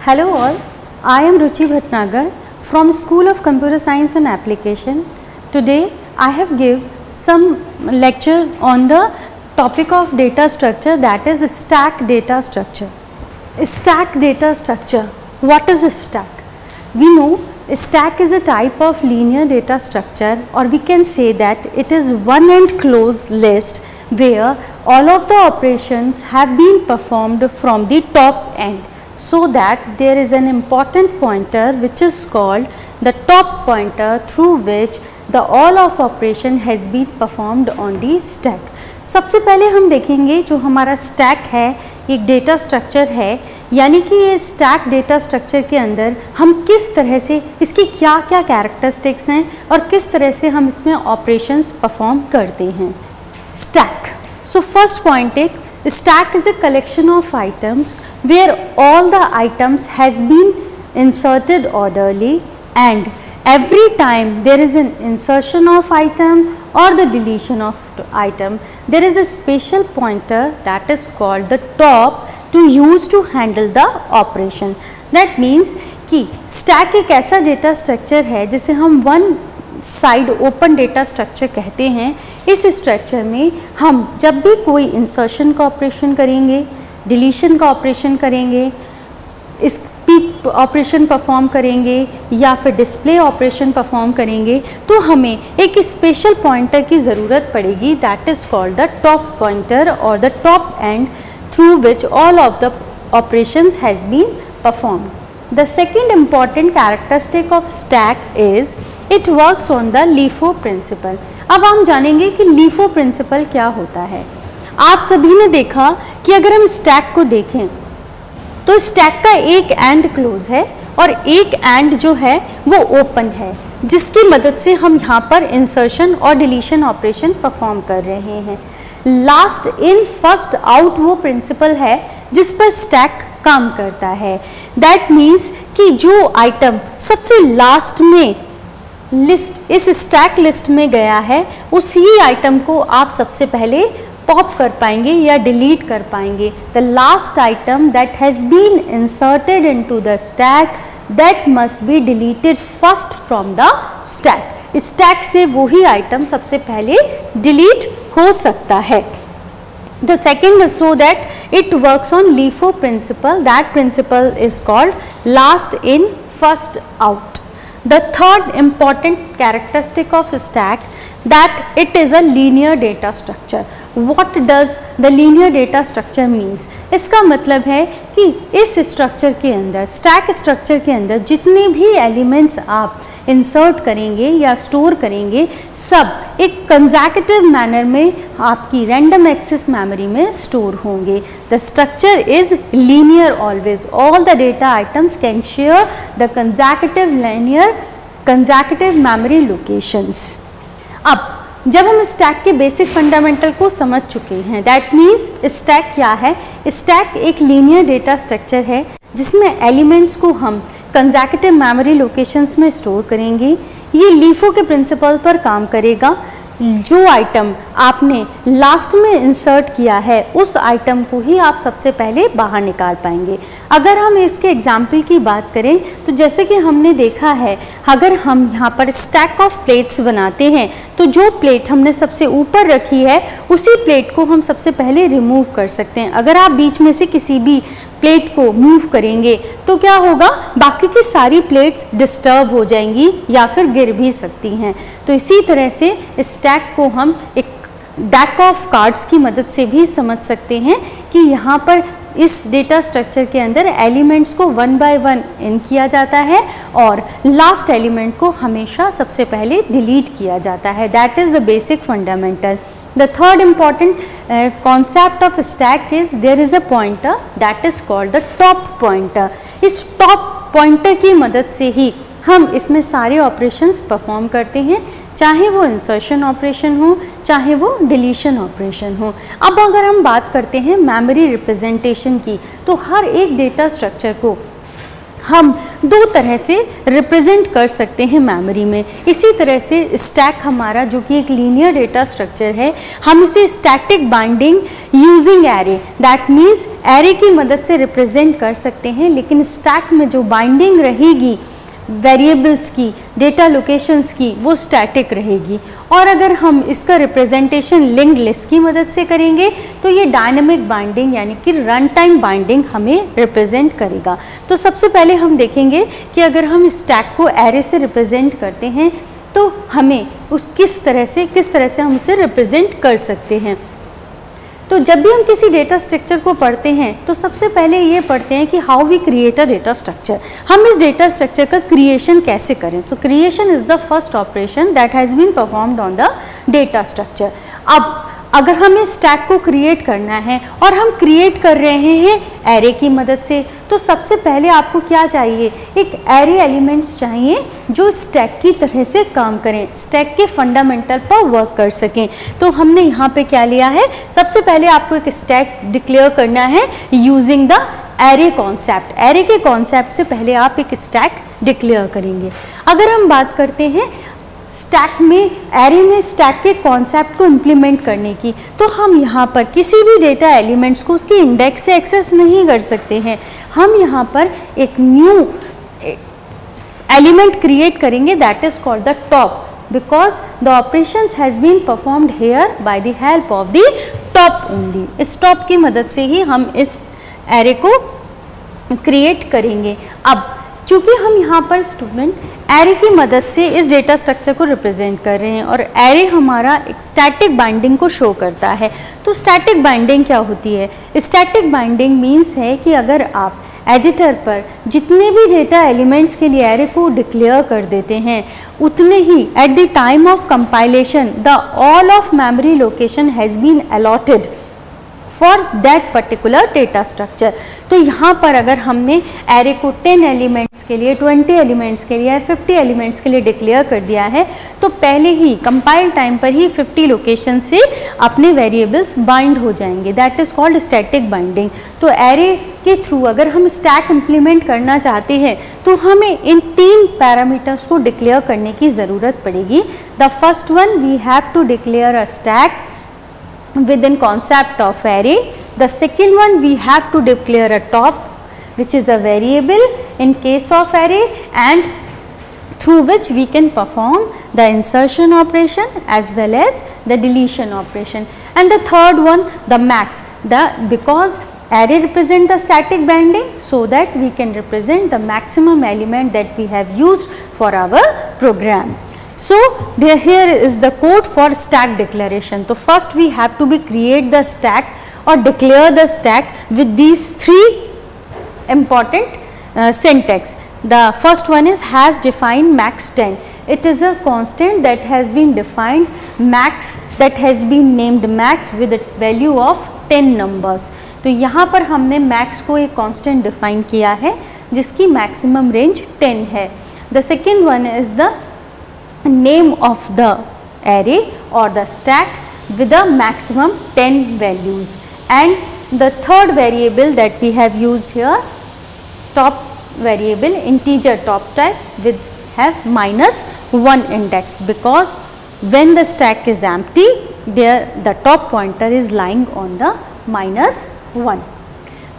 Hello all, I am Ruchi Bhatnagar from School of Computer Science and Application. Today I have give some lecture on the topic of data structure, that is stack data structure. Stack data structure. What is a stack? We know a stack is a type of linear data structure, or we can say that it is one and close list where all of the operations have been performed from the top end, so that there is an important pointer which is called the top pointer through which the all of operation has been performed on the stack. सबसे पहले हम देखेंगे जो हमारा stack है एक data structure है, यानी कि ये स्टैक डेटा स्ट्रक्चर के अंदर हम किस तरह से इसकी क्या क्या कैरेक्टरिस्टिक्स हैं और किस तरह से हम इसमें ऑपरेशंस परफॉर्म करते हैं. स्टैक. सो फर्स्ट पॉइंट, एक stack is a collection of items where all the items has been inserted orderly, and every time there is an insertion of item or the deletion of item, there is a special pointer that is called the top to use to handle the operation. That means कि stack एक ऐसा data structure है जिसे हम one side open data structure कहते हैं. इस structure में हम जब भी कोई इंसर्शन का ऑपरेशन करेंगे, डिलीशन का ऑपरेशन करेंगे, स्पीक ऑपरेशन परफॉर्म करेंगे या फिर डिस्प्ले ऑपरेशन परफॉर्म करेंगे, तो हमें एक स्पेशल पॉइंटर की ज़रूरत पड़ेगी, that is called the top pointer और the top end through which all of the operations has been performed. The second important characteristic of stack is it works on the LIFO principle. अब हम जानेंगे कि LIFO principle क्या होता है. आप सभी ने देखा कि अगर हम स्टैक को देखें तो स्टैक का एक एंड क्लोज है और एक एंड जो है वो ओपन है, जिसकी मदद से हम यहाँ पर इंसर्शन और डिलीशन ऑपरेशन परफॉर्म कर रहे हैं. लास्ट इन फर्स्ट आउट वो प्रिंसिपल है जिस पर स्टैक काम करता है. दैट मीन्स कि जो आइटम सबसे लास्ट में लिस्ट इस स्टैक लिस्ट में गया है उसी आइटम को आप सबसे पहले पॉप कर पाएंगे या डिलीट कर पाएंगे. The last item that has been inserted into the stack that must be deleted first from the stack. Stack से वही आइटम सबसे पहले डिलीट हो सकता है. The second is so that it works on LIFO principle. That principle is called last in first out. The third important characteristic of stack that it is a linear data structure. What does the linear data structure means? इसका मतलब है कि इस structure के अंदर, stack structure के अंदर जितने भी एलिमेंट्स आप इंसर्ट करेंगे या स्टोर करेंगे सब एक कंसेक्यूटिव मैनर में आपकी रैंडम एक्सेस मेमोरी में स्टोर होंगे. The structure is linear always. All the data items can share the consecutive memory locations. अब जब हम स्टैक के बेसिक फंडामेंटल को समझ चुके हैं, दैट मीन्स स्टैक क्या है. स्टैक एक लीनियर डेटा स्ट्रक्चर है जिसमें एलिमेंट्स को हम कंसेक्यूटिव मेमोरी लोकेशंस में स्टोर करेंगे. ये लीफो के प्रिंसिपल पर काम करेगा. जो आइटम आपने लास्ट में इंसर्ट किया है उस आइटम को ही आप सबसे पहले बाहर निकाल पाएंगे. अगर हम इसके एग्जाम्पल की बात करें तो जैसे कि हमने देखा है, अगर हम यहाँ पर स्टैक ऑफ प्लेट्स बनाते हैं तो जो प्लेट हमने सबसे ऊपर रखी है उसी प्लेट को हम सबसे पहले रिमूव कर सकते हैं. अगर आप बीच में से किसी भी प्लेट को मूव करेंगे तो क्या होगा, बाकी की सारी प्लेट्स डिस्टर्ब हो जाएंगी या फिर गिर भी सकती हैं. तो इसी तरह से स्टैक को हम एक डेक ऑफ कार्ड्स की मदद से भी समझ सकते हैं कि यहाँ पर इस डेटा स्ट्रक्चर के अंदर एलिमेंट्स को वन बाय वन इन किया जाता है और लास्ट एलिमेंट को हमेशा सबसे पहले डिलीट किया जाता है. That is the basic fundamental. The third important concept of stack is there is a pointer that is called the top pointer. इस top pointer की मदद से ही हम इसमें सारे ऑपरेशंस परफॉर्म करते हैं, चाहे वो इंसर्शन ऑपरेशन हो चाहे वो डिलीशन ऑपरेशन हो. अब अगर हम बात करते हैं मेमोरी रिप्रेजेंटेशन की, तो हर एक डेटा स्ट्रक्चर को हम दो तरह से रिप्रेजेंट कर सकते हैं मेमोरी में। इसी तरह से स्टैक हमारा जो कि एक लीनियर डेटा स्ट्रक्चर है, हम इसे static binding using array, that means array की मदद से रिप्रेजेंट कर सकते हैं, लेकिन स्टैक में जो बाइंडिंग रहेगी वेरिएबल्स की, डेटा लोकेशंस की, वो स्टैटिक रहेगी। और अगर हम इसका रिप्रेजेंटेशन लिंक्ड लिस्ट की मदद से करेंगे तो ये डायनेमिक बाइंडिंग यानी कि रन टाइम बाइंडिंग हमें रिप्रेजेंट करेगा। तो सबसे पहले हम देखेंगे कि अगर हम स्टैक को एरे से रिप्रेजेंट करते हैं तो हमें उस किस तरह से हम उसे रिप्रेजेंट कर सकते हैं। तो जब भी हम किसी डेटा स्ट्रक्चर को पढ़ते हैं तो सबसे पहले ये पढ़ते हैं कि how we create a data structure, हम इस डेटा स्ट्रक्चर का क्रिएशन कैसे करें। तो creation is the first operation that has been performed on the data structure. अब अगर हमें स्टैक को क्रिएट करना है और हम क्रिएट कर रहे हैं एरे की मदद से, तो सबसे पहले आपको क्या चाहिए, एक एरे एलिमेंट्स चाहिए जो स्टैक की तरह से काम करें, स्टैक के फंडामेंटल पर वर्क कर सकें। तो हमने यहाँ पे क्या लिया है, सबसे पहले आपको एक स्टैक डिक्लेयर करना है using the array concept. Array के कॉन्सेप्ट से पहले आप एक स्टैक डिक्लेयर करेंगे। अगर हम बात करते हैं स्टैक में, एरे में स्टैक के कॉन्सेप्ट को इम्प्लीमेंट करने की, तो हम यहाँ पर किसी भी डेटा एलिमेंट्स को उसके इंडेक्स से एक्सेस नहीं कर सकते हैं। हम यहाँ पर एक न्यू एलिमेंट क्रिएट करेंगे that is called the top, because the operations has been performed here by the help of the top only. इस टॉप की मदद से ही हम इस एरे को क्रिएट करेंगे। अब चूँकि हम यहाँ पर स्टूडेंट एरे की मदद से इस डेटा स्ट्रक्चर को रिप्रेजेंट कर रहे हैं और एरे हमारा एक स्टैटिक बाइंडिंग को शो करता है, तो स्टैटिक बाइंडिंग क्या होती है? स्टैटिक बाइंडिंग मीन्स है कि अगर आप एडिटर पर जितने भी डेटा एलिमेंट्स के लिए एरे को डिक्लेयर कर देते हैं, उतने ही at the time of compilation the all of memory location has been allotted for that particular data structure. तो यहाँ पर अगर हमने एरे को 10 एलिमेंट्स के लिए, 20 एलिमेंट्स के लिए, 50 एलिमेंट्स के लिए डिक्लेयर कर दिया है, तो पहले ही कंपाइल टाइम पर ही 50 लोकेशन से अपने वेरिएबल्स बाइंड हो जाएंगे, that is called static binding. तो एरे के थ्रू अगर हम स्टैक इम्प्लीमेंट करना चाहते हैं तो हमें इन 3 पैरामीटर्स को डिक्लेयर करने की ज़रूरत पड़ेगी। The first one, we have to declare a stack within concept of array. The second one, we have to declare a top, which is a variable in case of array, and through which we can perform the insertion operation as well as the deletion operation. And the third one, the max, because array represent the static binding, so that we can represent the maximum element that we have used for our program. So here is the code for stack declaration. So first we have to create the stack or declare the stack with these 3 important syntax. The first one is has defined max 10. It is a constant that has been defined max, that has been named max with a value of 10 numbers. तो यहाँ पर हमने max को एक constant define किया है जिसकी maximum range 10 है. The second one is the name of the array or the stack with a maximum 10 values, and the third variable that we have used here, top variable, integer top type with have -1 index, because when the stack is empty there the top pointer is lying on the -1.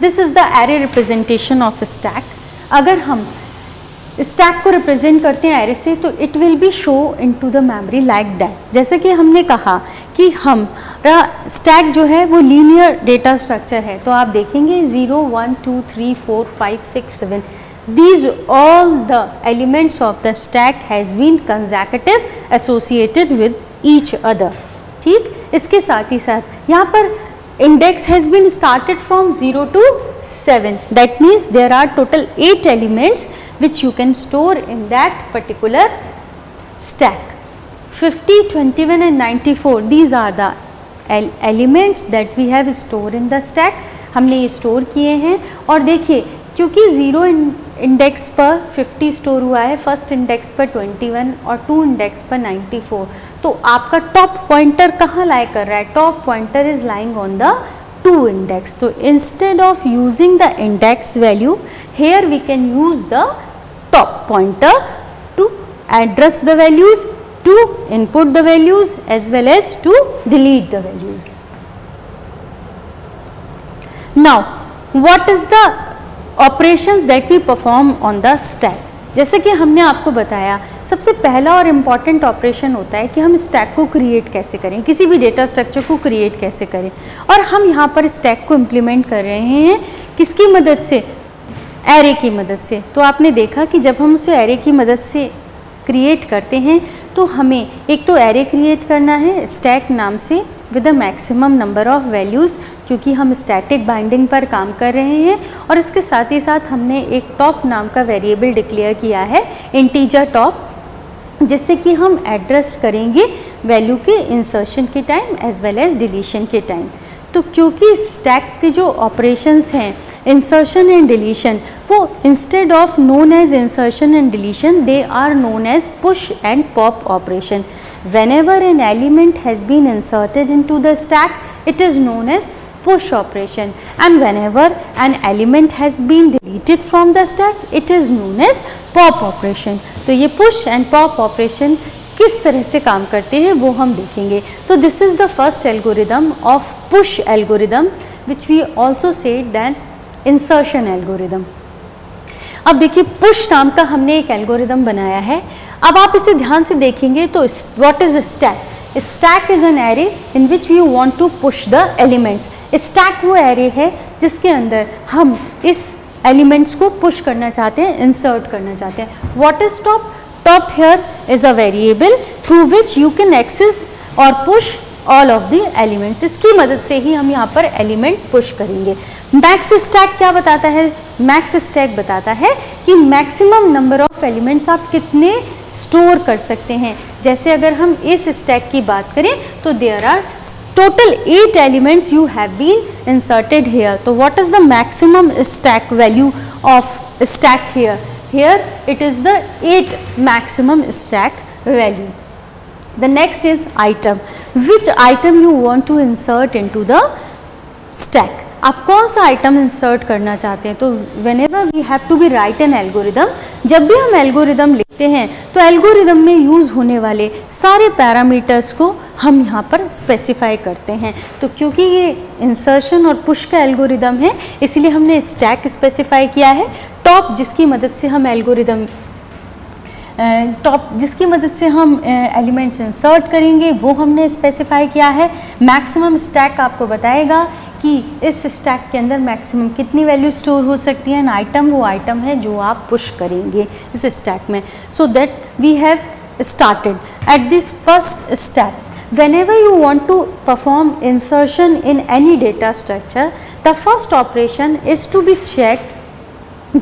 This is the array representation of a stack. अगर हम stack को represent करते हैं array से तो it will be show into the memory like that. जैसे कि हमने कहा कि हमारा स्टैक जो है वो लीनियर डेटा स्ट्रक्चर है, तो आप देखेंगे 0 1 2 3 4 5 6 7 these all the elements of the stack has been consecutive associated with each other। ठीक, इसके साथ ही साथ यहाँ पर index has been started from 0 to 7, that means there are total 8 elements which you can store in that particular stack. 50, 21 and 94, these are the elements that we have stored in the stack. हमने ये store किए हैं और देखिए क्योंकि 0 index पर 50 store हुआ है, फर्स्ट इंडेक्स पर 21 और 2 इंडेक्स पर 94, तो आपका टॉप पॉइंटर कहाँ लाई कर रहा है? Top pointer is lying on the to index. So instead of using the index value, here we can use the top pointer to address the values, to input the values as well as to delete the values. Now what is the operations that we perform on the stack? जैसे कि हमने आपको बताया, सबसे पहला और important operation होता है कि हम स्टैक को क्रिएट कैसे करें, किसी भी डेटा स्ट्रक्चर को क्रिएट कैसे करें। और हम यहाँ पर स्टैक को इम्प्लीमेंट कर रहे हैं किसकी मदद से? एरे की मदद से। तो आपने देखा कि जब हम उसे एरे की मदद से क्रिएट करते हैं तो हमें एक तो एरे क्रिएट करना है स्टैक नाम से with the maximum number of values, क्योंकि हम स्टैटिक बाइंडिंग पर काम कर रहे हैं। और इसके साथ ही साथ हमने एक टॉप नाम का वेरिएबल डिक्लेयर किया है, इंटीजर टॉप, जिससे कि हम एड्रेस करेंगे वैल्यू के इंसर्शन के time as well as deletion के टाइम। तो क्योंकि स्टैक के जो ऑपरेशंस हैं इंसर्शन एंड डिलीशन, वो instead of known as insertion and deletion they are known as push and pop operation. Whenever an element has been inserted into the stack, it is known as push operation, and whenever an element has been deleted from the stack, it is known as pop operation. तो ये push and pop operation किस तरह से काम करते हैं वो हम देखेंगे। तो this is the first algorithm of push algorithm, which we also said that insertion algorithm. अब देखिए पुश नाम का हमने एक एल्गोरिदम बनाया है। अब आप इसे ध्यान से देखेंगे तो what is stack? Stack is an array in which you want to push the elements. Stack वो एरे है जिसके अंदर हम इस एलिमेंट्स को पुश करना चाहते हैं, इंसर्ट करना चाहते हैं। What is top? Top here is a variable through which you can access और push all of the elements. इसकी मदद से ही हम यहाँ पर एलिमेंट पुश करेंगे। मैक्स स्टैक क्या बताता है? मैक्स स्टैक बताता है कि मैक्सिमम नंबर ऑफ एलिमेंट्स आप कितने स्टोर कर सकते हैं। जैसे अगर हम इस स्टैक की बात करें तो there are total 8 elements you have been inserted here. तो what is the maximum stack value of stack here? Here it is the 8 maximum stack value. The next is item. Which item you want to insert into the stack? आप कौन सा item insert करना चाहते हैं? तो whenever we have to be write an algorithm, जब भी हम एल्गोरिदम लिखते हैं तो एल्गोरिदम में यूज़ होने वाले सारे पैरामीटर्स को हम यहाँ पर स्पेसिफाई करते हैं। तो क्योंकि ये इंसर्शन और पुश का एल्गोरिदम है इसलिए हमने स्टैक स्पेसिफाई किया है। टॉप जिसकी मदद से हम एलिमेंट्स इंसर्ट करेंगे वो हमने स्पेसिफाई किया है। मैक्सिमम स्टैक आपको बताएगा कि इस स्टैक के अंदर मैक्सिमम कितनी वैल्यू स्टोर हो सकती है। एंड आइटम वो आइटम है जो आप पुश करेंगे इस स्टैक में। So that we have started at this first step. Whenever you want to perform insertion in any data structure, the first operation is to be checked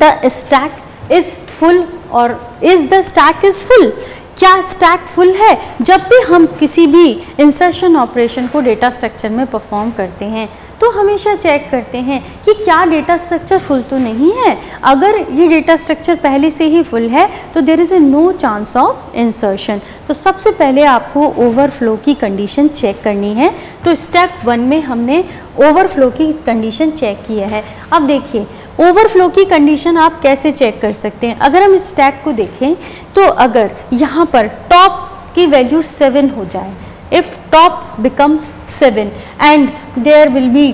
the stack is full or is the stack is full. क्या stack full है? जब भी हम किसी भी insertion operation को data structure में perform करते हैं तो हमेशा चेक करते हैं कि क्या डेटा स्ट्रक्चर फुल तो नहीं है। अगर ये डेटा स्ट्रक्चर पहले से ही फुल है तो there is a no chance of insertion. तो सबसे पहले आपको ओवरफ्लो की कंडीशन चेक करनी है। तो स्टेप 1 में हमने ओवरफ्लो की कंडीशन चेक की है। अब देखिए ओवरफ्लो की कंडीशन आप कैसे चेक कर सकते हैं। अगर हम स्टैक को देखें तो अगर यहाँ पर टॉप की वैल्यू 7 हो जाए, if top becomes 7 and there will be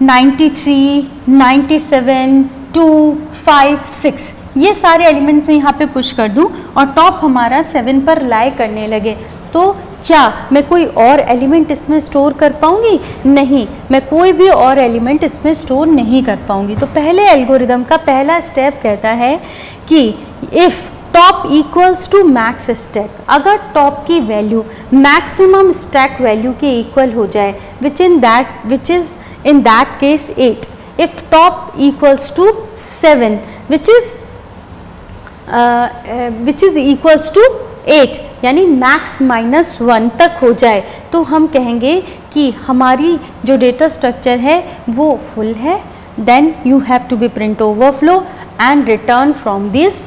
93, 97, 2, 5, 6 ये सारे एलिमेंट मैं यहाँ पे पुश कर दूँ और टॉप हमारा 7 पर लाई करने लगे तो क्या मैं कोई और एलिमेंट इसमें स्टोर कर पाऊँगी? नहीं, मैं कोई भी और एलिमेंट इसमें स्टोर नहीं कर पाऊँगी। तो पहले एल्गोरिदम का पहला स्टेप कहता है कि if top equals to max stack, अगर टॉप की वैल्यू मैक्सिमम स्टैक वैल्यू के इक्वल हो जाए which is in that case 8, if top equals to 7 which is equals to 8 यानी मैक्स -1 तक हो जाए तो हम कहेंगे कि हमारी जो डेटा स्ट्रक्चर है वो फुल है। Then you have to be print overflow and return from this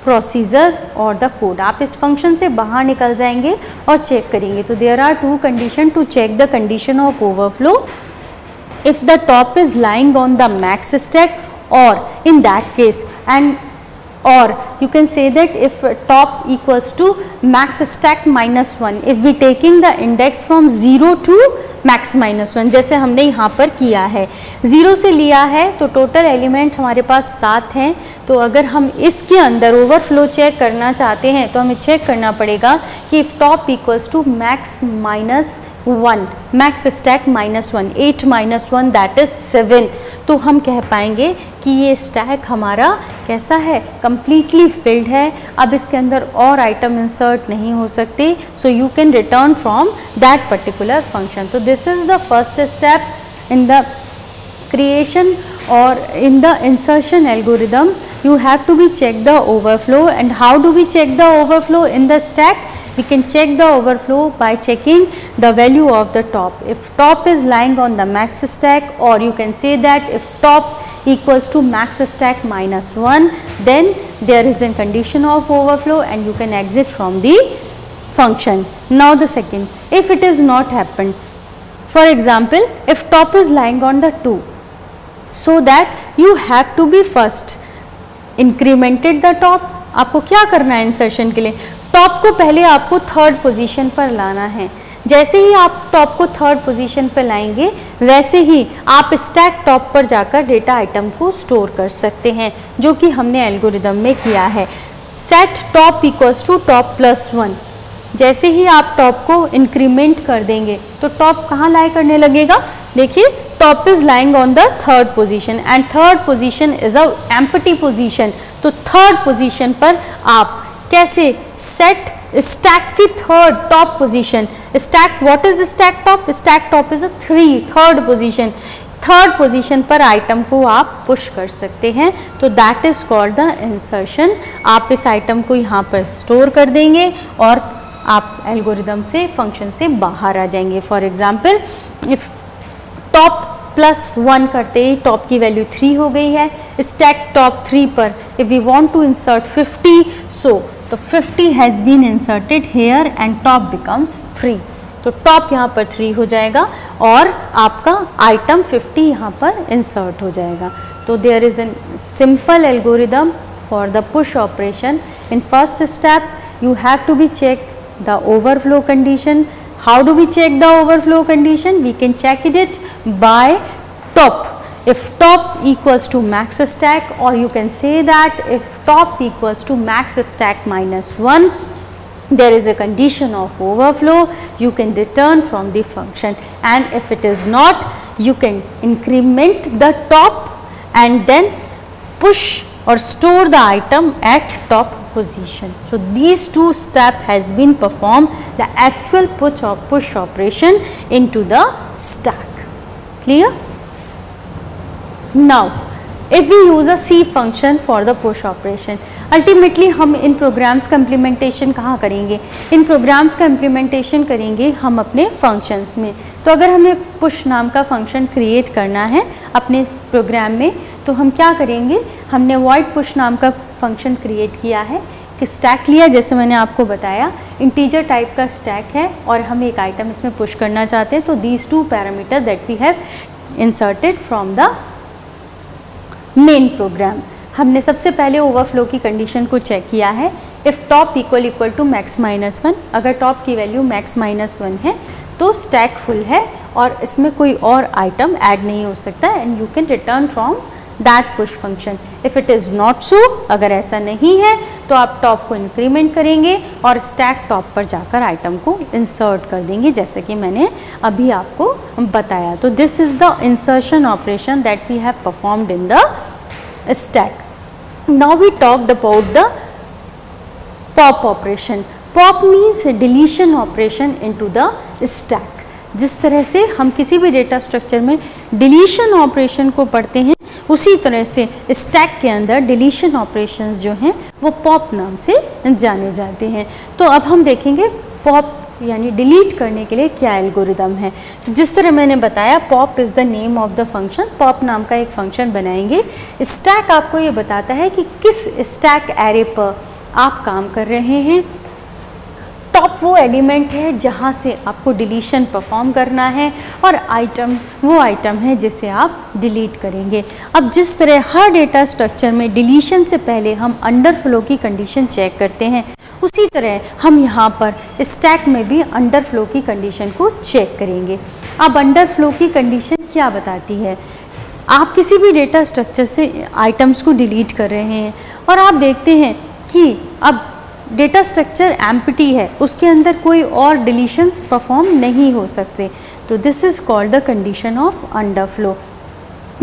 procedure और द कोड। आप इस फंक्शन से बाहर निकल जाएंगे और चेक करेंगे। तो there are two condition to check the condition of overflow. If the top is lying on the max stack, और in that case, and or you can say that if top equals to max stack minus 1, if we taking the index from 0 to max minus 1, जैसे हमने यहाँ पर किया है, 0 से लिया है तो टोटल एलिमेंट हमारे पास 7 हैं। तो अगर हम इसके अंदर ओवरफ्लो चेक करना चाहते हैं तो हमें चेक करना पड़ेगा कि if top equals to max minus 1, max stack minus 1, 8 minus 1 that is 7, तो हम कह पाएंगे कि ये स्टैक हमारा कैसा है, कंप्लीटली फिल्ड है। अब इसके अंदर और आइटम इंसर्ट नहीं हो सकते, so you can return from that particular function. तो this is the first step in the creation or in the insertion algorithm. You have to be check the overflow. And how do we check the overflow in the stack? We can check the overflow by checking the value of the top. If top is lying on the max stack, or you can say that if top equals to max stack minus 1, then there is a condition of overflow and you can exit from the function. Now the second, if it is not happened, for example, if top is lying on the 2, so that you have to be first incremented the top. आपको क्या करना है insertion के लिए, top को पहले आपको third position पर लाना है। जैसे ही आप टॉप को थर्ड पोजीशन पर लाएंगे वैसे ही आप स्टैक टॉप पर जाकर डेटा आइटम को स्टोर कर सकते हैं, जो कि हमने एल्गोरिदम में किया है। Set top equals to top plus 1, जैसे ही आप टॉप को इंक्रीमेंट कर देंगे तो टॉप कहाँ लाई करने लगेगा, देखिए top is lying on the third position and third position is a empty position. तो थर्ड पोजीशन पर आप कैसे सेट स्टैक की third top position, stack what is stack top is a third position, third position पर item को आप push कर सकते हैं। तो that is called the insertion. आप इस आइटम को यहाँ पर स्टोर कर देंगे और आप एल्गोरिदम से फंक्शन से बाहर आ जाएंगे। For example, if top plus 1 करते ही टॉप की वैल्यू 3 हो गई है, स्टैक टॉप 3 पर if we want to insert 50, so तो 50 has been inserted here and top becomes 3। तो टॉप यहाँ पर 3 हो जाएगा और आपका आइटम 50 यहाँ पर इंसर्ट हो जाएगा। तो there is an simple algorithm for the push operation. In first step you have to be check the overflow condition. How do we check the overflow condition? We can check it by top. If top equals to max stack, or you can say that if top equals to max stack minus 1, there is a condition of overflow, you can return from the function. And if it is not, you can increment the top and then push or store the item at top position. So these two steps has been performed, the actual push operation into the stack. Clear? Now if we use a C function for the push operation, ultimately हम इन programmes का implementation कहाँ करेंगे, इन programmes का implementation करेंगे हम अपने functions में। तो अगर हमें पुश नाम का फंक्शन क्रिएट करना है अपने प्रोग्राम में तो हम क्या करेंगे, हमने वॉइड पुश नाम का फंक्शन क्रिएट किया है कि स्टैक लिया, जैसे मैंने आपको बताया इंटीजर टाइप का स्टैक है और हम एक आइटम इसमें पुश करना चाहते हैं। तो these two parameter that we have inserted from the main program. हमने सबसे पहले ओवरफ्लो की कंडीशन को चेक किया है। If top equal to max minus 1, अगर टॉप की वैल्यू मैक्स माइनस 1 है तो स्टैक फुल है और इसमें कोई और आइटम ऐड नहीं हो सकता and you can return from that push function. If it is not so, अगर ऐसा नहीं है तो आप टॉप को इंक्रीमेंट करेंगे और स्टैक टॉप पर जाकर आइटम को इंसर्ट कर देंगे, जैसे कि मैंने अभी आपको बताया। तो this is the insertion operation that we have performed in the stack. Now we talked about the pop operation. Pop means deletion operation into the stack. जिस तरह से हम किसी भी डेटा स्ट्रक्चर में डिलीशन ऑपरेशन को पढ़ते हैं, उसी तरह से स्टैक के अंदर डिलीशन ऑपरेशंस जो हैं वो पॉप नाम से जाने जाते हैं। तो अब हम देखेंगे पॉप यानी डिलीट करने के लिए क्या एल्गोरिदम है। तो जिस तरह मैंने बताया, pop is the name of the function, pop नाम का एक फंक्शन बनाएंगे। स्टैक आपको ये बताता है कि किस स्टैक एरे पर आप काम कर रहे हैं। टॉप वो एलिमेंट है जहाँ से आपको डिलीशन परफॉर्म करना है और आइटम वो आइटम है जिसे आप डिलीट करेंगे। अब जिस तरह हर डेटा स्ट्रक्चर में डिलीशन से पहले हम अंडरफ्लो की कंडीशन चेक करते हैं, उसी तरह हम यहाँ पर स्टैक में भी अंडरफ्लो की कंडीशन को चेक करेंगे। अब अंडरफ्लो की कंडीशन क्या बताती है? आप किसी भी डेटा स्ट्रक्चर से आइटम्स को डिलीट कर रहे हैं और आप देखते हैं कि अब डेटा स्ट्रक्चर एम्प्टी है, उसके अंदर कोई और डिलीशंस परफॉर्म नहीं हो सकते, तो this is called the condition of underflow.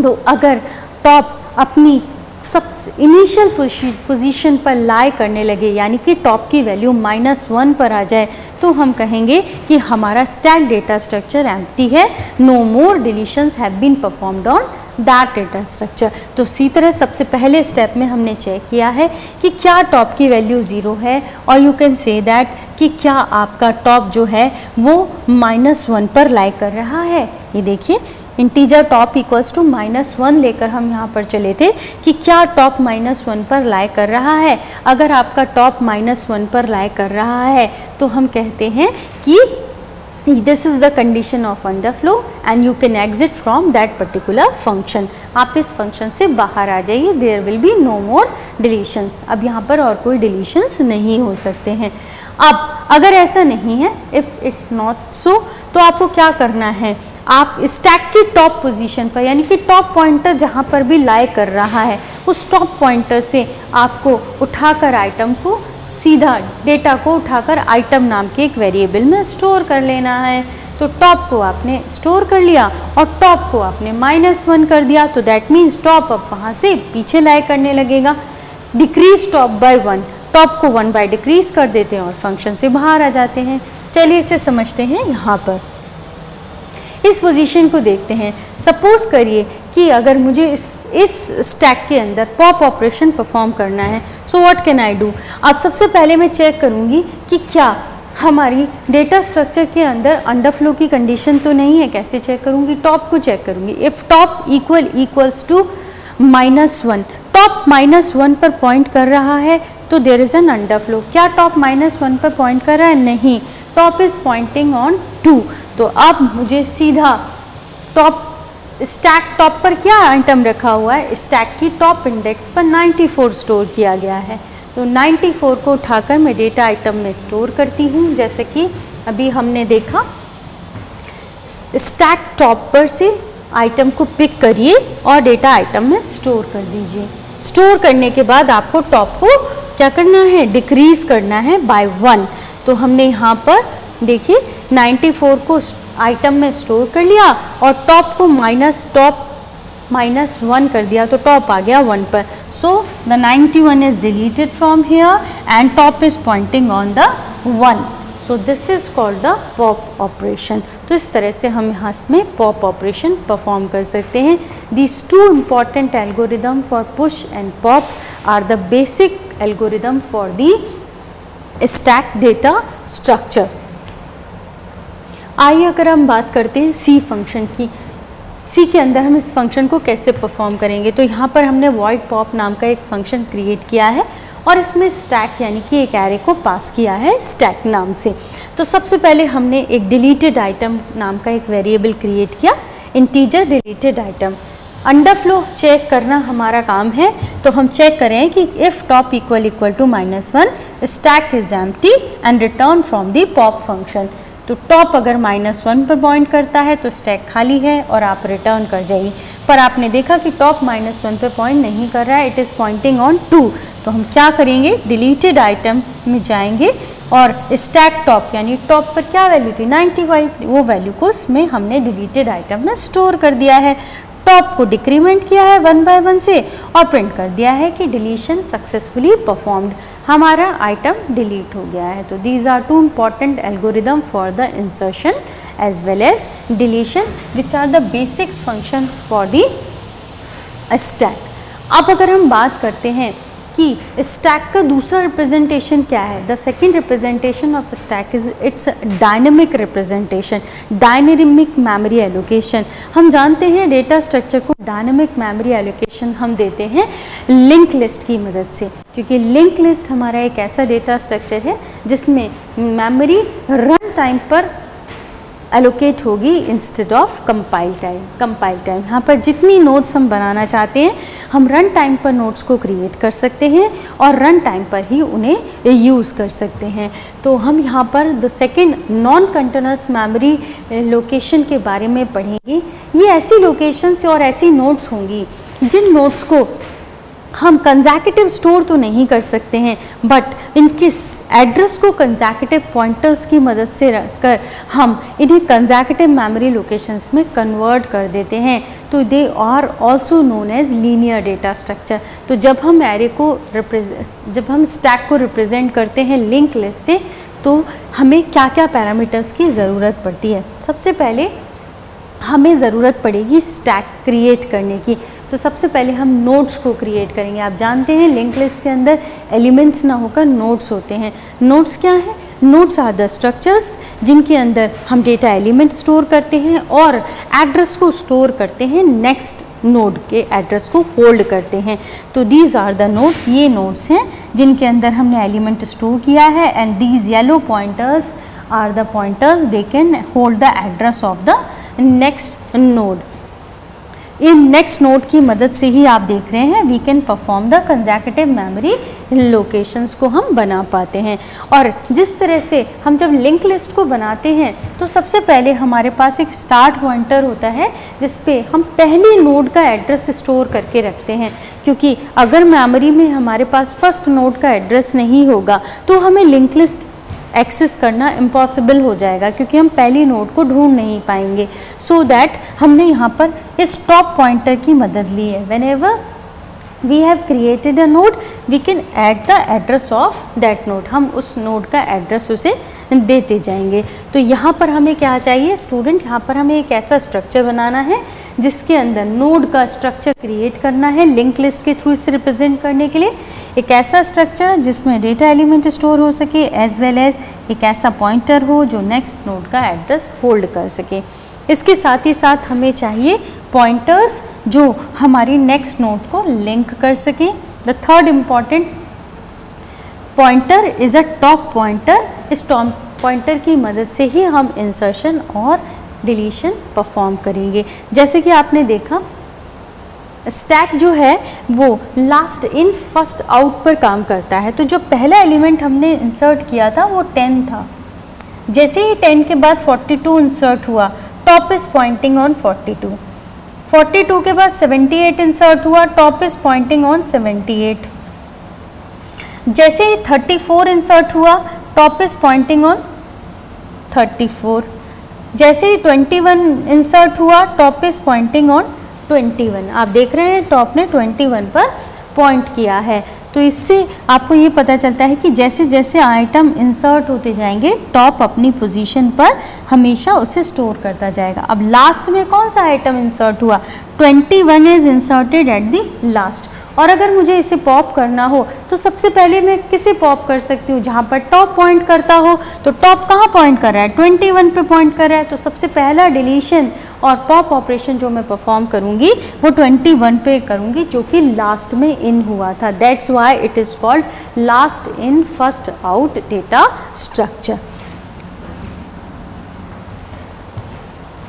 तो अगर टॉप अपनी सबसे इनिशियल पोजीशन पर लाई करने लगे, यानी कि टॉप की वैल्यू -1 पर आ जाए, तो हम कहेंगे कि हमारा स्टैक डेटा स्ट्रक्चर एम्प्टी है, no more deletions have been performed on that data structure. तो इसी तरह सबसे पहले स्टेप में हमने चेक किया है कि क्या टॉप की वैल्यू 0 है, और यू कैन से दैट कि क्या आपका टॉप जो है वो -1 पर लाई कर रहा है। ये देखिए इंटीजर टॉप इक्वल्स टू -1 लेकर हम यहाँ पर चले थे कि क्या टॉप -1 पर लाई कर रहा है। अगर आपका टॉप -1 पर लाई कर रहा है तो हम कहते हैं कि this is the condition of underflow and you can exit from that particular function. आप इस फंक्शन से बाहर आ जाइए, there will be no more deletions. अब यहाँ पर और कोई डिलीशंस नहीं हो सकते हैं। अब अगर ऐसा नहीं है, इफ़ इट नॉट सो, तो आपको क्या करना है, आप स्टैक की टॉप पोजीशन पर, यानी कि टॉप पॉइंटर जहाँ पर भी लाई कर रहा है, उस टॉप पॉइंटर से आपको उठाकर आइटम को सीधा डेटा को उठाकर आइटम नाम के एक वेरिएबल में स्टोर कर लेना है। तो टॉप को आपने स्टोर कर लिया और टॉप को आपने -1 कर दिया, तो दैट मीन्स टॉप अब वहाँ से पीछे लाई करने लगेगा। डिक्रीज टॉप बाय 1, टॉप को 1 बाय डिक्रीज कर देते हैं और फंक्शन से बाहर आ जाते हैं। चलिए इसे समझते हैं। यहाँ पर इस पोजीशन को देखते हैं। सपोज करिए कि अगर मुझे इस स्टैक के अंदर पॉप ऑपरेशन परफॉर्म करना है, so what can I do. अब सबसे पहले मैं चेक करूँगी कि क्या हमारी डेटा स्ट्रक्चर के अंदर अंडरफ्लो की कंडीशन तो नहीं है। कैसे चेक करूँगी? टॉप को चेक करूँगी। If top equals to -1, top -1 पर पॉइंट कर रहा है तो देयर इज़ एन अंडरफ्लो। क्या टॉप -1 पर पॉइंट कर रहा है? नहीं, टॉप इज़ पॉइंटिंग ऑन 2। तो अब मुझे सीधा टॉप स्टैक टॉप पर क्या आइटम रखा हुआ है, स्टैक की टॉप इंडेक्स पर 94 स्टोर किया गया है। तो 94 को उठाकर मैं डेटा आइटम में स्टोर करती हूँ। जैसे कि अभी हमने देखा, स्टैक टॉप पर से आइटम को पिक करिए और डेटा आइटम में स्टोर कर दीजिए। स्टोर करने के बाद आपको टॉप को क्या करना है, डिक्रीज करना है बाय 1। तो हमने यहाँ पर देखिए 94 को आइटम में स्टोर कर लिया और टॉप को -1 कर दिया, तो टॉप आ गया 1 पर। So the 91 is deleted from here and top is pointing on the 1। So this is called the pop operation. तो इस तरह से हम यहाँ में पॉप ऑपरेशन परफॉर्म कर सकते हैं। These two important algorithm for push and pop are the basic algorithm for the stack data structure. आइए अगर हम बात करते हैं सी फंक्शन की, सी के अंदर हम इस फंक्शन को कैसे परफॉर्म करेंगे। तो यहाँ पर हमने void pop नाम का एक फंक्शन क्रिएट किया है और इसमें स्टैक यानी कि एक एरे को पास किया है स्टैक नाम से। तो सबसे पहले हमने एक डिलीटेड आइटम नाम का एक वेरिएबल क्रिएट किया, integer deleted item. Underflow check करना हमारा काम है, तो हम चेक करें कि if top equal to -1 stack is empty and return from the pop function. तो टॉप अगर -1 पर पॉइंट करता है तो स्टैक खाली है और आप रिटर्न कर जाइए। पर आपने देखा कि टॉप -1 पर पॉइंट नहीं कर रहा है, इट इज़ पॉइंटिंग ऑन 2। तो हम क्या करेंगे, डिलीटेड आइटम में जाएंगे और स्टैक टॉप यानी टॉप पर क्या वैल्यू थी 95, वो वैल्यू को उसमें हमने डिलीटेड आइटम में स्टोर कर दिया है। टॉप को डिक्रीमेंट किया है 1 बाय 1 से और प्रिंट कर दिया है कि डिलीशन सक्सेसफुली परफॉर्म्ड, हमारा आइटम डिलीट हो गया है। तो these are two important algorithm for the insertion as well as deletion which are the basics function for the stack. अब अगर हम बात करते हैं कि स्टैक का दूसरा रिप्रेजेंटेशन क्या है। The second representation of stack is it's dynamic representation, dynamic memory allocation. हम जानते हैं डेटा स्ट्रक्चर को डायनेमिक मेमोरी एलोकेशन हम देते हैं लिंक लिस्ट की मदद से, क्योंकि लिंक लिस्ट हमारा एक ऐसा डेटा स्ट्रक्चर है जिसमें मेमोरी रन टाइम पर एलोकेट होगी इंस्टेड ऑफ कंपाइल टाइम। यहाँ पर जितनी नोड्स हम बनाना चाहते हैं हम रन टाइम पर नोड्स को क्रिएट कर सकते हैं और रन टाइम पर ही उन्हें यूज़ कर सकते हैं। तो हम यहाँ पर the second non continuous memory location के बारे में पढ़ेंगे। ये ऐसी लोकेशंस और ऐसी नोड्स होंगी जिन नोड्स को हम कंसेक्यूटिव स्टोर तो नहीं कर सकते हैं, बट इनके एड्रेस को कंसेक्यूटिव पॉइंटर्स की मदद से रखकर हम इन्हें कंसेक्यूटिव मेमोरी लोकेशंस में कन्वर्ट कर देते हैं। तो they are also known as linear data structure. तो जब हम स्टैक को रिप्रेजेंट करते हैं लिंक लिस्ट से, तो हमें क्या क्या पैरामीटर्स की ज़रूरत पड़ती है। सबसे पहले हमें ज़रूरत पड़ेगी स्टैक क्रिएट करने की। तो सबसे पहले हम नोड्स को क्रिएट करेंगे। आप जानते हैं लिंक लिस्ट के अंदर एलिमेंट्स ना होकर नोड्स होते हैं। नोड्स क्या है? नोड्स आर द स्ट्रक्चर्स जिनके अंदर हम डेटा एलिमेंट स्टोर करते हैं और एड्रेस को स्टोर करते हैं, नेक्स्ट नोड के एड्रेस को होल्ड करते हैं। तो दीज आर द नोड्स, ये नोड्स हैं जिनके अंदर हमने एलिमेंट स्टोर किया है। And these yellow pointers are the pointers they can hold the address of the next node. इन नेक्स्ट नोड की मदद से ही आप देख रहे हैं we can perform the consecutive memory locations को हम बना पाते हैं। और जिस तरह से हम जब लिंक लिस्ट को बनाते हैं तो सबसे पहले हमारे पास एक स्टार्ट पॉइंटर होता है जिस पे हम पहली नोड का एड्रेस स्टोर करके रखते हैं, क्योंकि अगर मेमोरी में हमारे पास फर्स्ट नोड का एड्रेस नहीं होगा तो हमें लिंक लिस्ट एक्सेस करना इम्पॉसिबल हो जाएगा, क्योंकि हम पहली नोड को ढूंढ नहीं पाएंगे। सो दैट हमने यहाँ पर इस टॉप पॉइंटर की मदद ली है। Whenever we have created a node we can add the address of that node. हम उस नोड का एड्रेस उसे देते जाएंगे। तो यहाँ पर हमें क्या चाहिए स्टूडेंट, यहाँ पर हमें एक ऐसा स्ट्रक्चर बनाना है जिसके अंदर नोड का स्ट्रक्चर क्रिएट करना है लिंक लिस्ट के थ्रू इसे रिप्रेजेंट करने के लिए। एक ऐसा स्ट्रक्चर जिसमें डेटा एलिमेंट स्टोर हो सके एज वेल एज एक ऐसा पॉइंटर हो जो नेक्स्ट नोड का एड्रेस होल्ड कर सके। इसके साथ ही साथ हमें चाहिए पॉइंटर्स जो हमारी नेक्स्ट नोड को लिंक कर सकें। The third important pointer is a top pointer. इस टॉप पॉइंटर की मदद से ही हम इंसर्शन और डिलीशन परफॉर्म करेंगे। जैसे कि आपने देखा स्टैक जो है वो लास्ट इन फर्स्ट आउट पर काम करता है। तो जो पहला एलिमेंट हमने इंसर्ट किया था वो 10 था। जैसे ही 10 के बाद 42 इंसर्ट हुआ, टॉप इज पॉइंटिंग ऑन 42। 42 के बाद 78 इंसर्ट हुआ, टॉप इज पॉइंटिंग ऑन 78। जैसे ही 34 इंसर्ट हुआ, टॉप इज पॉइंटिंग ऑन 34। जैसे ही 21 इंसर्ट हुआ, टॉप इज पॉइंटिंग ऑन 21। आप देख रहे हैं टॉप ने 21 पर पॉइंट किया है। तो इससे आपको ये पता चलता है कि जैसे जैसे आइटम इंसर्ट होते जाएंगे टॉप अपनी पोजीशन पर हमेशा उसे स्टोर करता जाएगा। अब लास्ट में कौन सा आइटम इंसर्ट हुआ? 21 is inserted at the last. और अगर मुझे इसे पॉप करना हो तो सबसे पहले मैं किसे पॉप कर सकती हूँ? जहाँ पर टॉप पॉइंट करता हो। तो टॉप कहाँ पॉइंट कर रहा है? 21 पे पॉइंट कर रहा है। तो सबसे पहला डिलीशन और पॉप ऑपरेशन जो मैं परफॉर्म करूँगी वो 21 पे करूँगी, जो कि लास्ट में इन हुआ था। That's why it is called last in first out data structure.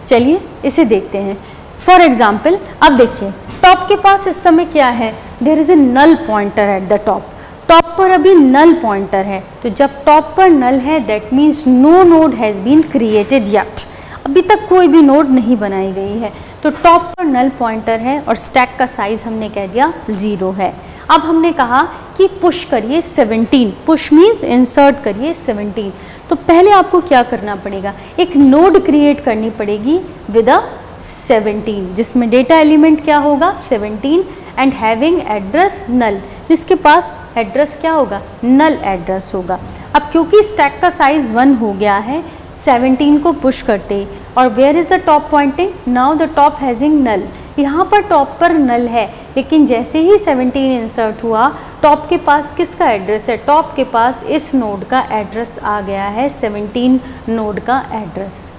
चलिए इसे देखते हैं। फॉर एग्जाम्पल अब देखिए टॉप के पास इस समय क्या है? There is a null pointer at the top. Top पर अभी नल पॉइंटर है। तो जब टॉप पर नल है that means no node has been created yet. अभी तक कोई भी नोड नहीं बनाई गई है। तो टॉप पर नल पॉइंटर है और स्टैक का साइज हमने कह दिया 0 है। अब हमने कहा कि पुश करिए 17। पुश मीन्स इंसर्ट करिए 17। तो पहले आपको क्या करना पड़ेगा? एक नोड क्रिएट करनी पड़ेगी विद अ 17 जिसमें डेटा एलिमेंट क्या होगा? 17 एंड हैविंग एड्रेस नल, जिसके पास एड्रेस क्या होगा? नल एड्रेस होगा। अब क्योंकि स्टैक का साइज 1 हो गया है 17 को पुश करते ही, और where is the top pointing? Now the top hazing null. यहाँ पर टॉप पर नल है, लेकिन जैसे ही 17 इंसर्ट हुआ टॉप के पास किसका एड्रेस है, टॉप के पास इस नोड का एड्रेस आ गया है, 17 नोड का एड्रेस।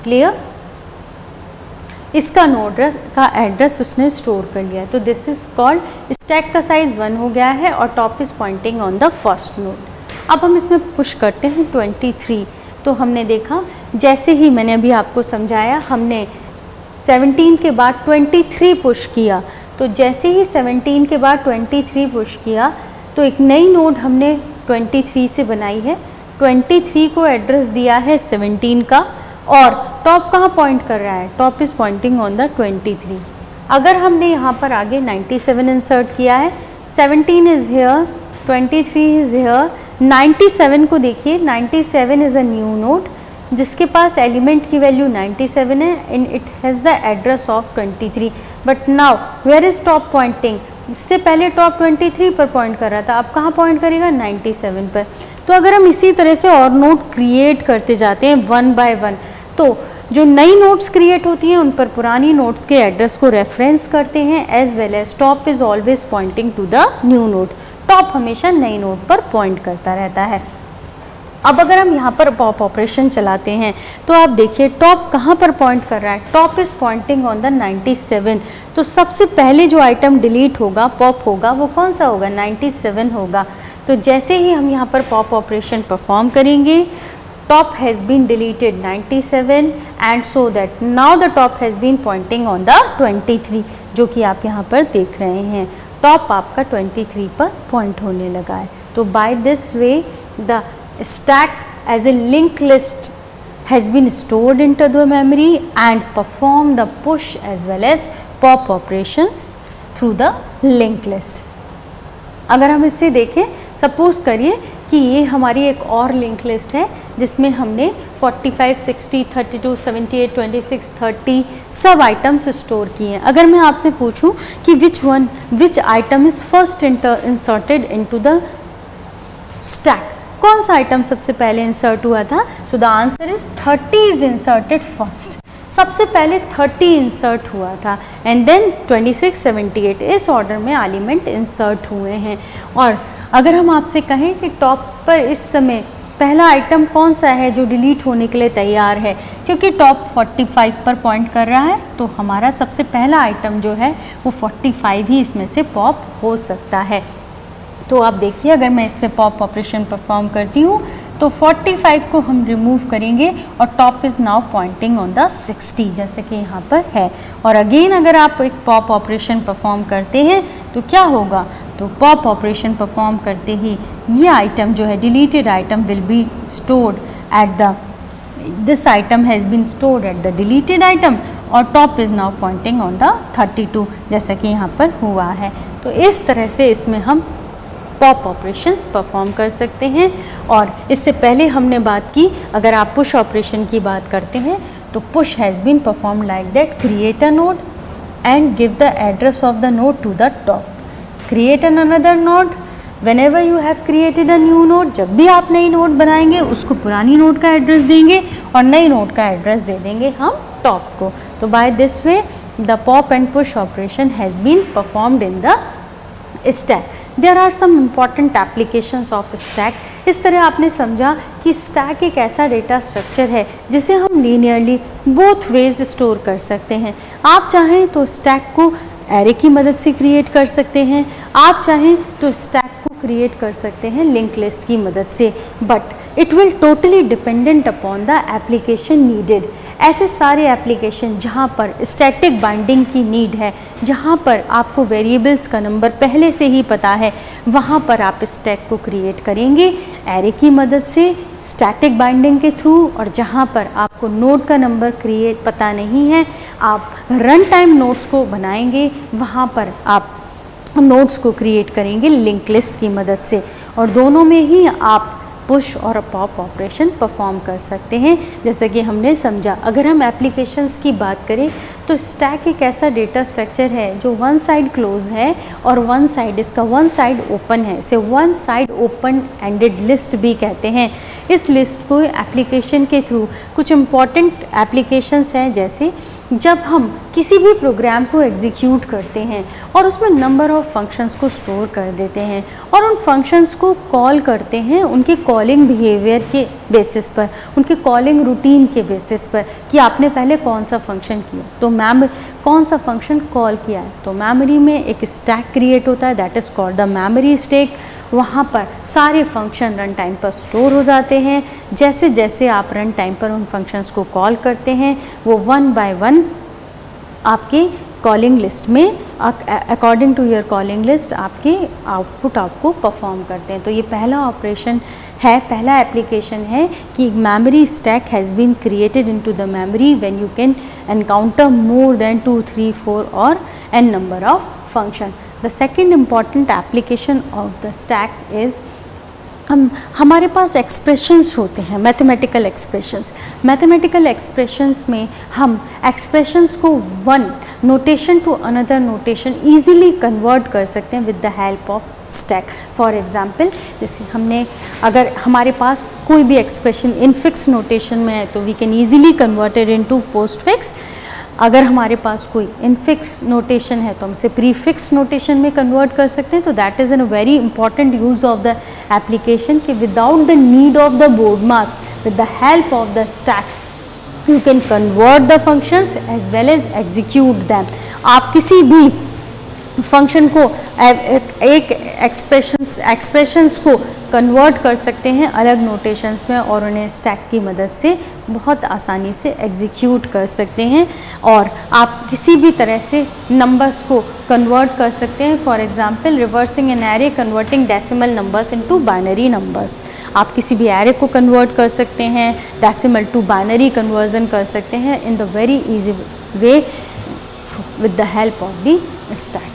क्लियर, इसका नोड का एड्रेस उसने स्टोर कर लिया है, तो दिस इज कॉल्ड स्टैक का साइज 1 हो गया है और top is pointing on the first node. अब हम इसमें पुश करते हैं 23। तो हमने देखा, जैसे ही मैंने अभी आपको समझाया, हमने 17 के बाद 23 पुश किया, तो जैसे ही 17 के बाद 23 पुश किया तो एक नई नोड हमने 23 से बनाई है, 23 को एड्रेस दिया है 17 का, और टॉप कहाँ पॉइंट कर रहा है, top is Poynting on the 23। अगर हमने यहाँ पर आगे 97 इंसर्ट किया है, 17 इज़ हेयर, 23 इज़ हेयर, 97 को देखिए, 97 इज़ अ न्यू नोड जिसके पास एलिमेंट की वैल्यू 97 है and it has the address of 23। But now where is top pointing, इससे पहले टॉप 23 पर पॉइंट कर रहा था, अब कहाँ पॉइंट करेगा, 97 पर। तो अगर हम इसी तरह से और नोड क्रिएट करते जाते हैं 1 बाय 1, तो जो नई नोड्स क्रिएट होती हैं उन पर पुरानी नोड्स के एड्रेस को रेफरेंस करते हैं, as well as top is always pointing to the new node. Top हमेशा नई नोड पर पॉइंट करता रहता है। अब अगर हम यहाँ पर पॉप ऑपरेशन चलाते हैं तो आप देखिए टॉप कहाँ पर पॉइंट कर रहा है, top is Poynting on the 97। तो सबसे पहले जो आइटम डिलीट होगा, पॉप होगा, वो कौन सा होगा, 97 होगा। तो जैसे ही हम यहाँ पर पॉप ऑपरेशन परफॉर्म करेंगे, top has been deleted 97 and so that now the top has been pointing on the 23, जो कि आप यहाँ पर देख रहे हैं, टॉप आपका 23 पर पॉइंट होने लगा है। तो by this way the stack as a linked list has been stored into the memory and perform the push as well as pop operations through the linked list। अगर हम इससे देखें, सपोज करिए कि ये हमारी एक और लिंक लिस्ट है जिसमें हमने 45, 60, 32, 78, 26, 30 सब आइटम्स स्टोर किए हैं। अगर मैं आपसे पूछूं कि विच item is first inserted into the stack, कौन सा आइटम सबसे पहले इंसर्ट हुआ था, so the answer is 30 is inserted first. सबसे पहले 30 इंसर्ट हुआ था एंड देन 26, 78 इस ऑर्डर में एलिमेंट इंसर्ट हुए हैं। और अगर हम आपसे कहें कि टॉप पर इस समय पहला आइटम कौन सा है जो डिलीट होने के लिए तैयार है, क्योंकि टॉप 45 पर पॉइंट कर रहा है, तो हमारा सबसे पहला आइटम जो है वो 45 ही इसमें से पॉप हो सकता है। तो आप देखिए, अगर मैं इस पर पॉप ऑपरेशन परफॉर्म करती हूँ तो 45 को हम रिमूव करेंगे और top is now pointing on the 60 जैसे कि यहाँ पर है। और अगेन अगर आप एक पॉप ऑपरेशन परफॉर्म करते हैं तो क्या होगा, तो पॉप ऑपरेशन परफॉर्म करते ही ये आइटम जो है deleted item will be stored at the, this item has been stored at the deleted item और top is now pointing on the 32 जैसा कि यहाँ पर हुआ है। तो इस तरह से इसमें हम पॉप ऑपरेशंस परफॉर्म कर सकते हैं। और इससे पहले हमने बात की, अगर आप पुश ऑपरेशन की बात करते हैं तो push has been perform like that, create a node and give the address of the node to the top, create an another node, whenever you have created a new node, जब भी आप नई node बनाएंगे उसको पुरानी node का address देंगे और नई नोड का एड्रेस दे देंगे हम टॉप को। तो by this way the pop and push operation has been performed in the stack. There are some important applications of stack. इस तरह आपने समझा कि स्टैक एक ऐसा डेटा स्ट्रक्चर है जिसे हम लीनियरली बोथ वेज स्टोर कर सकते हैं। आप चाहें तो स्टैक को एरे की मदद से क्रिएट कर सकते हैं, आप चाहें तो स्टैक को क्रिएट कर सकते हैं लिंक लिस्ट की मदद से, but it will totally dependent upon the application needed. ऐसे सारे एप्लीकेशन जहाँ पर स्टैटिक बाइंडिंग की नीड है, जहाँ पर आपको वेरिएबल्स का नंबर पहले से ही पता है, वहाँ पर आप स्टैक को क्रिएट करेंगे एरे की मदद से स्टैटिक बाइंडिंग के थ्रू। और जहाँ पर आपको नोड का नंबर पता नहीं है, आप रन टाइम नोड्स को बनाएंगे, वहाँ पर आप नोड्स को क्रिएट करेंगे लिंक लिस्ट की मदद से। और दोनों में ही आप पुश और पॉप ऑपरेशन परफॉर्म कर सकते हैं। जैसा कि हमने समझा, अगर हम एप्लीकेशंस की बात करें तो स्टैक एक ऐसा डेटा स्ट्रक्चर है जो वन साइड क्लोज है और वन साइड, इसका वन साइड ओपन है, इसे one side open ended list भी कहते हैं। इस लिस्ट को एप्लीकेशन के थ्रू कुछ इम्पॉर्टेंट एप्लीकेशंस हैं, जैसे जब हम किसी भी प्रोग्राम को एग्जीक्यूट करते हैं और उसमें नंबर ऑफ़ फंक्शंस को स्टोर कर देते हैं और उन फंक्शंस को कॉल करते हैं उनके कॉलिंग बिहेवियर के बेसिस पर, उनके कॉलिंग रूटीन के बेसिस पर कि आपने पहले कौन सा फंक्शन किया, तो कौन सा फंक्शन कॉल किया है। तो मेमोरी में एक स्टैक क्रिएट होता है, that is called the memory stack. वहाँ पर सारे फंक्शन रन टाइम पर स्टोर हो जाते हैं। जैसे जैसे आप रन टाइम पर उन फंक्शंस को कॉल करते हैं वो वन बाय वन आपके कॉलिंग लिस्ट में according to your calling list आपके आउटपुट आपको परफॉर्म करते हैं। तो ये पहला ऑपरेशन है, पहला एप्लीकेशन है कि memory stack has been created into the memory when you can encounter more than 2, 3, 4 और n number of function. The second important application of the stack is हमारे पास एक्सप्रेशंस होते हैं, मैथमेटिकल एक्सप्रेशंस। मैथमेटिकल एक्सप्रेशंस में हम expressions को one notation to another notation easily convert कर सकते हैं with the help of stack. For example, जैसे हमने अगर हमारे पास कोई भी एक्सप्रेशन इन फिक्स नोटेशन में है तो we can easily converted into postfix. अगर हमारे पास कोई इनफिक्स नोटेशन है तो हम इसे प्रीफिक्स नोटेशन में कन्वर्ट कर सकते हैं। तो that is an very important use of the application कि without the need of the board mass, with the help of the stack you can convert the functions as well as execute them. आप किसी भी function को एक expressions को convert कर सकते हैं अलग नोटेशंस में और उन्हें स्टैक की मदद से बहुत आसानी से एग्जीक्यूट कर सकते हैं। और आप किसी भी तरह से नंबर्स को कन्वर्ट कर सकते हैं। For example, reversing an array converting decimal numbers into binary numbers. आप किसी भी एरे को कन्वर्ट कर सकते हैं, डेसिमल टू बाइनरी कन्वर्जन कर सकते हैं in the very easy way with the help of the stack.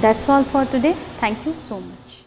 That's all for today. Thank you so much.